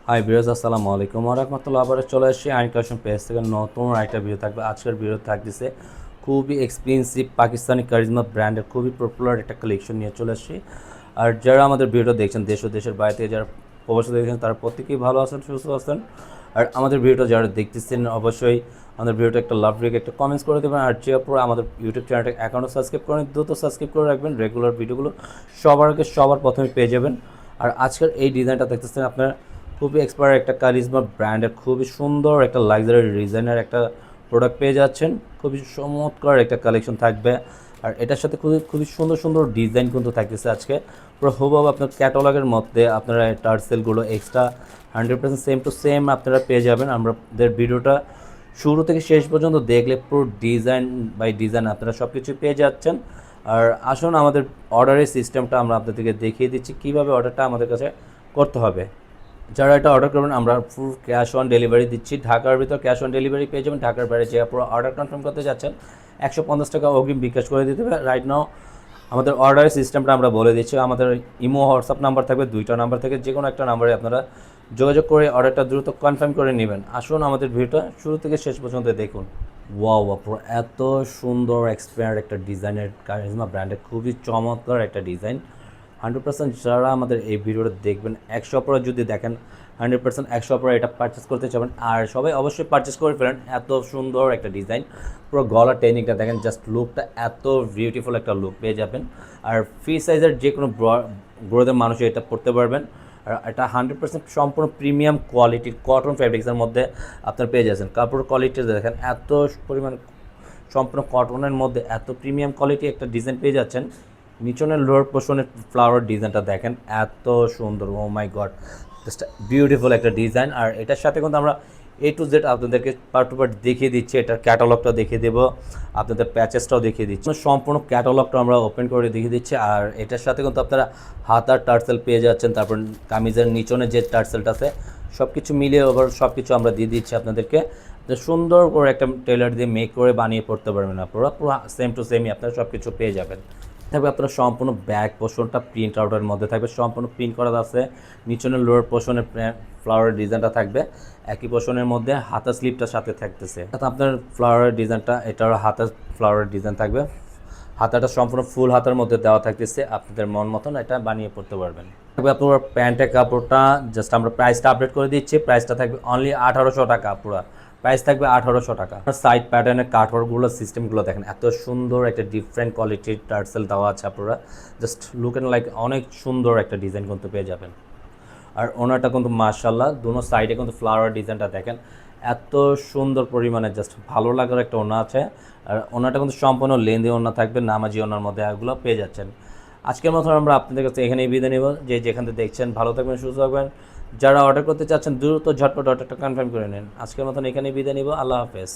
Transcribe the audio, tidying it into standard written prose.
High বিরাজ, আসসালামু আলাইকুম ওয়া রাহমাতুল্লাহ। আবার চলে আসছি আইন কালেকশন পেজ থেকে নতুন একটা ভিডিও থাকবে। আজকের ভিডিও থাকতেছে খুবই এক্সপেন্সিভ পাকিস্তানি কারিজমা ব্র্যান্ডের খুবই পপুলার একটা কালেকশন নিয়ে চলে আসছি। আর যারা আমাদের ভিডিওটা দেখছেন দেশ ও দেশের বাইরে থেকে যারা প্রবাসী দেখছেন তারা প্রত্যেকেই ভালো আছেন, সুস্থ আছেন। আর আমাদের ভিডিওটা যারা দেখতেছেন অবশ্যই আমাদের ভিডিওটা একটা লাভ রেখে একটা কমেন্টস করে দেবেন। আর যে আপনারা আমাদের ইউটিউব চ্যানেলটা অ্যাকাউন্টে সাবস্ক্রাইব করেন দ্রুত সাবস্ক্রাইব করে রাখবেন, রেগুলার ভিডিওগুলো সবার আগে সবার প্রথমে পেয়ে যাবেন। আর আজকের এই ডিজাইনটা দেখতেছেন আপনারা খুবই এক্সপার্ট একটা কারিজমা ব্র্যান্ডের খুবই সুন্দর একটা লাক্সারি ডিজাইনের একটা প্রোডাক্ট পেয়ে যাচ্ছেন। খুবই চমৎকার একটা কালেকশন থাকবে। আর এটার সাথে খুবই খুবই সুন্দর সুন্দর ডিজাইন কিন্তু থাকতেছে আজকে পুরো হুবহু আপনার ক্যাটালগের মধ্যে আপনারা টার্সেলগুলো এক্সট্রা 100% সেম টু সেম আপনারা পেয়ে যাবেন। আমাদের ভিডিওটা শুরু থেকে শেষ পর্যন্ত দেখলে পুরো ডিজাইন বাই ডিজাইন আপনারা সব কিছু পেয়ে যাচ্ছেন। আর আসুন আমাদের অর্ডারের সিস্টেমটা আমরা আপনাদেরকে দেখিয়ে দিচ্ছি কীভাবে অর্ডারটা আমাদের কাছে করতে হবে। যারা এটা অর্ডার করবেন আমরা ফুল ক্যাশ অন ডেলিভারি দিচ্ছি। ঢাকার ভিতর ক্যাশ অন ডেলিভারি পেয়ে যাবেন। ঢাকার বাইরে যে পুরো অর্ডার কনফার্ম করতে যাচ্ছেন 150 টাকা অগ্রিম বিকাশ করে দিতে হবে। রাইট নাও আমাদের অর্ডারের সিস্টেমটা আমরা বলে দিচ্ছি। আমাদের ইমো হোয়াটসঅ্যাপ নাম্বার থাকবে, দুইটা নাম্বার থেকে যে কোনো একটা নাম্বারে আপনারা যোগাযোগ করে অর্ডারটা দ্রুত কনফার্ম করে নেবেন। আসুন আমাদের ভিডিওটা শুরু থেকে শেষ পর্যন্ত দেখুন। ওয়াও পুরো এত সুন্দর এক্সপায়ার একটা ডিজাইনের কারিজমা ব্র্যান্ডের খুবই চমৎকার একটা ডিজাইন। 100% যারা আমাদের এই ভিডিওটা দেখবেন 100 অপরা যদি দেখেন 100% 100 অপরা এটা পারচেস করতে চাবেন। আর সবাই অবশ্যই পারচেস করে ফেলেন। এত সুন্দর একটা ডিজাইন, পুরো গলার টেকনিকটা দেখেন, জাস্ট লুকটা এত বিউটিফুল একটা লুক পেয়ে যাবেন। আর ফ্রি সাইজের যে কোনো গ্রোদের মানুষ এটা পড়তে পারবেন। আর এটা 100% সম্পূর্ণ প্রিমিয়াম কোয়ালিটির কটন ফ্যাব্রিক্সের মধ্যে আপনার পেয়ে যাচ্ছেন। কাপড় কোয়ালিটি দেখেন এত পরিমাণ সম্পূর্ণ কটনের মধ্যে এত প্রিমিয়াম কোয়ালিটি একটা ডিজাইন পেয়ে যাচ্ছেন। নিচনের লোয়ার পোর্শনের ফ্লাওয়ার ডিজাইনটা দেখেন এত সুন্দর, ও মাই গড, জাস্ট বিউটিফুল একটা ডিজাইন। আর এটার সাথে কিন্তু আমরা A to Z আপনাদেরকে পার্ট টু পার্ট দেখিয়ে দিচ্ছি। এটার ক্যাটালগটা দেখিয়ে দেবো, আপনাদের প্যাচেসটাও দেখিয়ে দিচ্ছি, সম্পূর্ণ ক্যাটালগটা আমরা ওপেন করে দেখিয়ে দিচ্ছি। আর এটার সাথে কিন্তু আপনারা হাতার টার্সেল পেয়ে যাচ্ছেন, তারপর কামিজের নিচনে যে টার্সেলটা আছে সব কিছু মিলিয়ে ওভার সব কিছু আমরা দিয়ে দিচ্ছি আপনাদেরকে। সুন্দর করে একটা টেলার দিয়ে মেক করে বানিয়ে পড়তে পারবেন আপনারা, পুরো সেম টু সেমই আপনারা সব কিছু পেয়ে যাবেন। থাকবে আপনার সম্পূর্ণ ব্যাক পোর্শনটা প্রিন্ট আউটের মধ্যে থাকবে, সম্পূর্ণ প্রিন্ট করা আছে। নিচনের লোয়ার পোর্শনের ফ্লাওয়ারের ডিজাইনটা থাকবে একই পোর্শনের মধ্যে, হাতা স্লিপটার সাথে থাকতেছে আপনার ফ্লাওয়ারের ডিজাইনটা, এটার হাতার ফ্লাওয়ারের ডিজাইন থাকবে। হাতাটা সম্পূর্ণ ফুল হাতার মধ্যে দেওয়া থাকতেছে, আপনাদের মন মতন এটা বানিয়ে পড়তে পারবেন। থাকবে আপনার প্যান্টের কাপড়টা, জাস্ট আমরা প্রাইসটা আপডেট করে দিচ্ছি। প্রাইসটা থাকবে অনলি 1800 টাকা, পুরো প্রাইস থাকবে 1800 টাকা। সাইড প্যাটার্নের কাটওয়ার্কগুলো সিস্টেমগুলো দেখেন এত সুন্দর, একটা ডিফারেন্ট কোয়ালিটির টার্সেল দেওয়া আছে। আপনারা জাস্ট লুক এন্ড লাইক অনেক সুন্দর একটা ডিজাইন কিন্তু পেয়ে যাবেন। আর ওনাটা কিন্তু মাশাআল্লাহ দুনো সাইডে কিন্তু ফ্লাওয়ার ডিজাইনটা দেখেন এত সুন্দর পরিমাণে, জাস্ট ভালো লাগার একটা ওনা আছে। আর ওনাটা কিন্তু সম্পূর্ণ লেন্দি ওনা থাকবে, নামাজি ওনার মধ্যে এগুলো পেয়ে যাচ্ছেন। আজকের মতো আমরা আপনাদের কাছে এখানেই বিদায় নেব। যে যেখান থেকে দেখছেন ভালো থাকবেন, সুস্থ থাকবেন। যারা অর্ডার করতে চাচ্ছেন দ্রুত ঝটপট অর্ডারটা কনফার্ম করে নিন। আজকের মতন এখানেই বিদায় নিব। আল্লাহ হাফেজ।